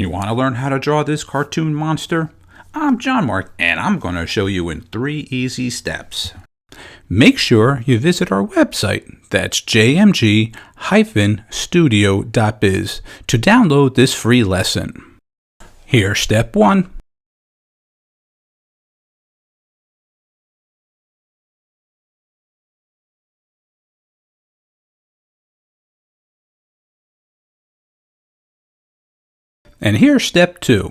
You want to learn how to draw this cartoon monster? I'm John-Marc, and I'm going to show you in 3 easy steps. Make sure you visit our website, that's jmg-studio.biz, to download this free lesson. Here's step 1. And here's step 2.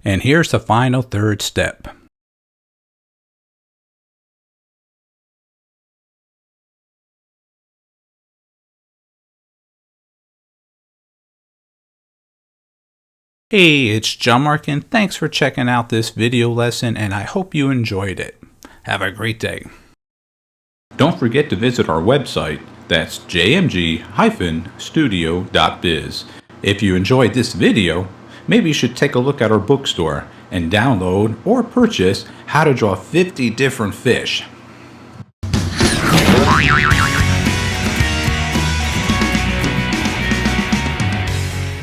And here's the final 3rd step. Hey, it's John-Marc, and thanks for checking out this video lesson, and I hope you enjoyed it. Have a great day. Don't forget to visit our website, that's jmg-studio.biz. If you enjoyed this video, maybe you should take a look at our bookstore and download or purchase How to Draw 50 Different Fish.